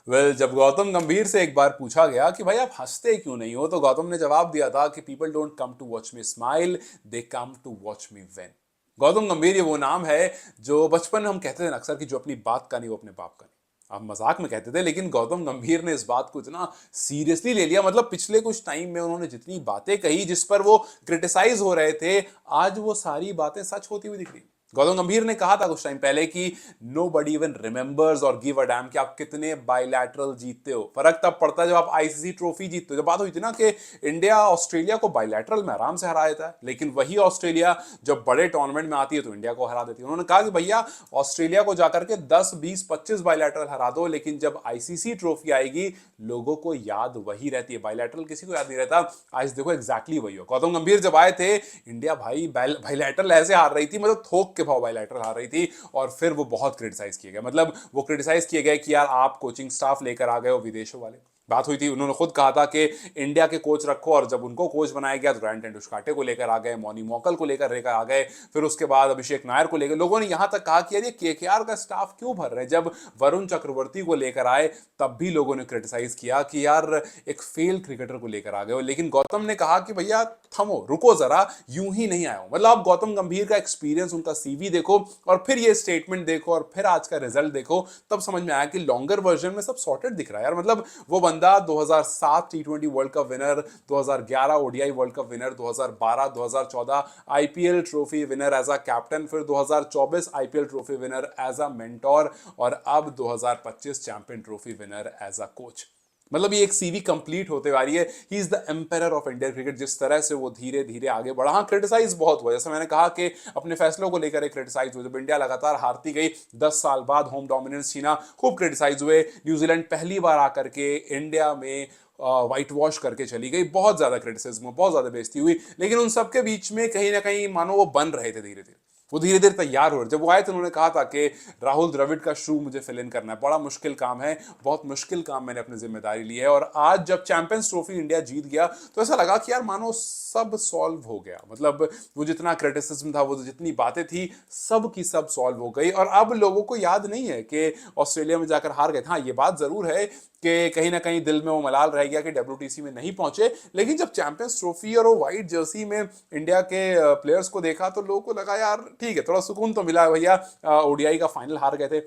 जब गौतम गंभीर से एक बार पूछा गया कि भाई आप हंसते क्यों नहीं हो, तो गौतम ने जवाब दिया था कि people don't come to watch me smile, they come to watch me win. Gautam Gambhir ये वो नाम है जो बचपन में हम कहते थे अक्सर कि जो अपनी बात का नहीं वो अपने बाप का नहीं। आप मजाक में कहते थे, लेकिन गौतम गंभीर ने इस बात को इतना सीरियसली ले लिया। मतलब पिछले कुछ टाइम में उन्होंने जितनी बातें कही जिस पर वो क्रिटिसाइज हो रहे थे, आज वो सारी बातें सच होती हुई दिख रही। गौतम गंभीर ने कहा था कुछ टाइम पहले कि नो बडी इवन रिमेंबर्स और गिव अ डैम कि आप कितने बायलैटरल जीतते हो। फर्क तब पड़ता है जब आप आईसीसी ट्रॉफी जीतते हो। जब बात हुई थी ना कि इंडिया ऑस्ट्रेलिया को बायलैटरल में आराम से हरा देता है, लेकिन वही ऑस्ट्रेलिया जब बड़े टूर्नामेंट में आती है तो इंडिया को हरा देती है। उन्होंने कहा कि भैया ऑस्ट्रेलिया को जाकर के 10 20 25 बायलैटरल हरा दो, लेकिन जब आईसीसी ट्रॉफी आएगी लोगों को याद वही रहती है, बायलैटरल किसी को याद नहीं रहता। आज देखो एग्जैक्टली वही हो। गौतम गंभीर जब आए थे, इंडिया भाई बायलैटरल ऐसे हार रही थी, मतलब थोक के भाव बायलैटरल हार रही थी। और फिर वो बहुत क्रिटिसाइज किए गए, मतलब वो क्रिटिसाइज किए गए कि यार आप कोचिंग स्टाफ लेकर आ गए हो विदेशों वाले। बात हुई थी, उन्होंने खुद कहा था कि इंडिया के कोच रखो, और जब उनको कोच बनाया गया तो ग्रैंट एंडुस्काटे को लेकर आ गए, मौनी मौकल को लेकर आ गए, फिर उसके बाद अभिषेक नायर को लेकर। लोगों ने यहां तक कहा कि यार ये केकेआर का स्टाफ क्यों भर रहे हैं। जब वरुण चक्रवर्ती को लेकर आए तब भी लोगों ने क्रिटिसाइज किया कि यार एक फेल क्रिकेटर को लेकर आ गए हो। लेकिन गौतम ने कहा कि भैया थमो, रुको जरा, यूं ही नहीं आया हूं। मतलब आप गौतम गंभीर का एक्सपीरियंस, उनका सीवी देखो और फिर ये स्टेटमेंट देखो और फिर आज का रिजल्ट देखो, तब समझ में आया कि लॉन्गर वर्जन में सब सॉर्टेड दिख रहा है यार। मतलब वो बंदा 2007 टी20 world cup winner, 2011 ODI world cup winner, 2012 2014 IPL trophy winner as a captain, फिर 2024 IPL trophy winner as a mentor, और अब 2025 champion trophy winner as a coach. मतलब ये एक सीवी कंप्लीट होते आ रही है। He is the empire of Indian cricket. जिस तरह से वो धीरे धीरे आगे बढ़ा, हाँ क्रिटिसाइज बहुत हुआ, जैसे मैंने कहा कि अपने फैसलों को लेकर क्रिटिसाइज हुए। जब इंडिया लगातार हारती गई, 10 साल बाद होम डोमिनेंस छीना, खूब क्रिटिसाइज हुए। न्यूजीलैंड पहली बार आकर के इंडिया में व्हाइट वॉश करके चली गई, बहुत ज्यादा क्रिटिसिज्म, बहुत ज्यादा बेइज्जती हुई। लेकिन उन सबके बीच में कहीं ना कहीं मानो वो बन रहे थे धीरे धीरे, वो धीरे धीरे तैयार हो रहे। जब वो आए थे उन्होंने कहा था कि राहुल द्रविड़ का शू मुझे फिल इन करना है, बड़ा मुश्किल काम है, बहुत मुश्किल काम मैंने अपनी जिम्मेदारी ली है। और आज जब चैंपियंस ट्रॉफी इंडिया जीत गया तो ऐसा लगा कि यार मानो सब सॉल्व हो गया। मतलब वो जितना क्रिटिसिज्म था, वो जितनी बातें थी, सब की सब सॉल्व हो गई। और अब लोगों को याद नहीं है कि ऑस्ट्रेलिया में जाकर हार गए। हाँ ये बात जरूर है कि कहीं ना कहीं दिल में वो मलाल रह गया कि डब्ल्यूटीसी में नहीं पहुंचे। लेकिन जब चैंपियंस ट्रॉफी और वो व्हाइट जर्सी में इंडिया के प्लेयर्स को देखा तो लोगों को लगा यार ठीक है, थोड़ा सुकून तो मिला भैया। ओडीआई का फाइनल हार गए थे,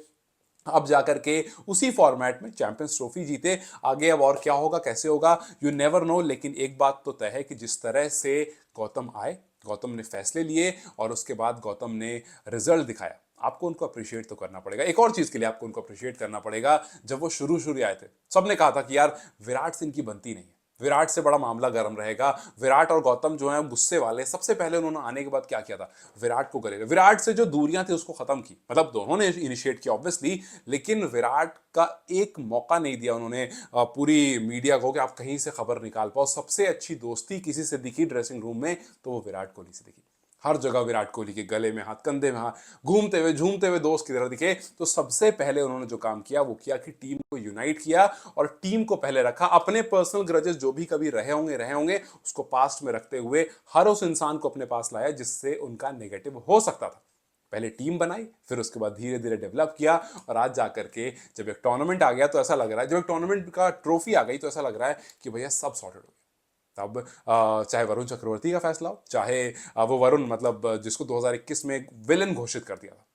अब जाकर के उसी फॉर्मेट में चैंपियंस ट्रॉफी जीते। आगे अब और क्या होगा, कैसे होगा, यू नेवर नो। लेकिन एक बात तो तय है कि जिस तरह से गौतम आए, गौतम ने फैसले लिए और उसके बाद गौतम ने रिजल्ट दिखाया, आपको उनको अप्रिशिएट तो करना पड़ेगा। एक और चीज के लिए आपको उनको अप्रिशिएट करना पड़ेगा, जब वो शुरू शुरू आए थे सबने कहा था कि यार विराट से इनकी बनती नहीं है, विराट से बड़ा मामला गर्म रहेगा। विराट और गौतम जो है गुस्से वाले। सबसे पहले उन्होंने आने के बाद क्या किया था, विराट को करेगा, विराट से जो दूरियां थी उसको खत्म की। मतलब दोनों ने इनिशिएट किया ऑब्वियसली, लेकिन विराट का एक मौका नहीं दिया उन्होंने पूरी मीडिया को कि आप कहीं से खबर निकाल पाओ। सबसे अच्छी दोस्ती किसी से दिखी ड्रेसिंग रूम में तो वो विराट कोहली से दिखी। हर जगह विराट कोहली के गले में हाथ, कंधे में हाथ, घूमते हुए झूमते हुए दोस्त की तरह दिखे। तो सबसे पहले उन्होंने जो काम किया वो किया कि टीम को यूनाइट किया और टीम को पहले रखा। अपने पर्सनल ग्रजेस जो भी कभी रहे होंगे उसको पास्ट में रखते हुए हर उस इंसान को अपने पास लाया जिससे उनका नेगेटिव हो सकता था। पहले टीम बनाई, फिर उसके बाद धीरे धीरे डेवलप किया, और आज जाकर के जब एक टूर्नामेंट आ गया तो ऐसा लग रहा है, जब एक टूर्नामेंट का ट्रॉफी आ गई तो ऐसा लग रहा है कि भैया सब सॉर्टेड हो गया। अब चाहे वरुण चक्रवर्ती का फैसला हो, चाहे वो वरुण मतलब जिसको 2021 में विलन घोषित कर दिया था,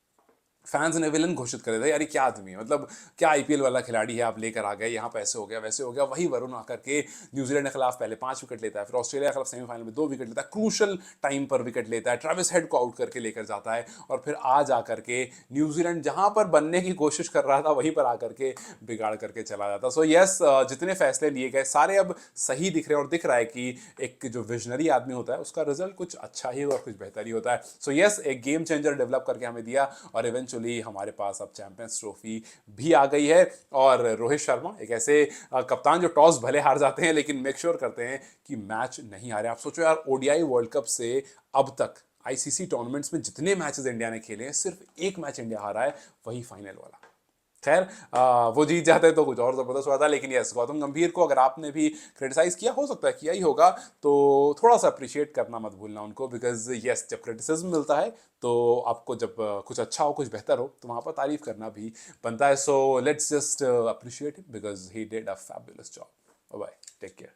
फैंस ने विलन घोषित कर दिया था, यार ये क्या आदमी है, मतलब क्या आईपीएल वाला खिलाड़ी है आप लेकर आ गए, यहाँ पे ऐसे हो गया वैसे हो गया। वही वरुण आकर के न्यूजीलैंड के खिलाफ पहले 5 विकेट लेता है, फिर ऑस्ट्रेलिया के खिलाफ सेमीफाइनल में 2 विकेट लेता है, क्रूशल टाइम पर विकेट लेता है, ट्रेविस हेड को आउट करके लेकर जाता है, और फिर आज आकर के न्यूजीलैंड जहां पर बनने की कोशिश कर रहा था वहीं पर आकर के बिगाड़ करके चला जाता। सो यस, जितने फैसले लिए गए सारे अब सही दिख रहे हैं, और दिख रहा है कि एक जो विजनरी आदमी होता है उसका रिजल्ट कुछ अच्छा ही और कुछ बेहतर ही होता है। सो यस, एक गेम चेंजर डेवलप करके हमें दिया, और इवेंचुअली हमारे पास अब चैंपियंस ट्रॉफी भी आ गई है। और रोहित शर्मा एक ऐसे कप्तान जो टॉस भले हार जाते हैं लेकिन मेक श्योर करते हैं कि मैच नहीं हारे। आप सोचो यार, ओडीआई वर्ल्ड कप से अब तक आईसीसी टूर्नामेंट्स में जितने मैचेस इंडिया ने खेले हैं, सिर्फ एक मैच इंडिया हारा है, वही फाइनल वाला। खैर वो जीत जाते तो कुछ और ज़बरदस्त हुआ था, लेकिन यस, गौतम गंभीर को अगर आपने भी क्रिटिसाइज़ किया, हो सकता है किया ही होगा, तो थोड़ा सा अप्रिशिएट करना मत भूलना उनको, बिकॉज यस, जब क्रिटिसिज्म मिलता है तो आपको जब कुछ अच्छा हो, कुछ बेहतर हो, तो वहाँ पर तारीफ करना भी बनता है. So let's just appreciate him because he did a fabulous job. Bye, take care.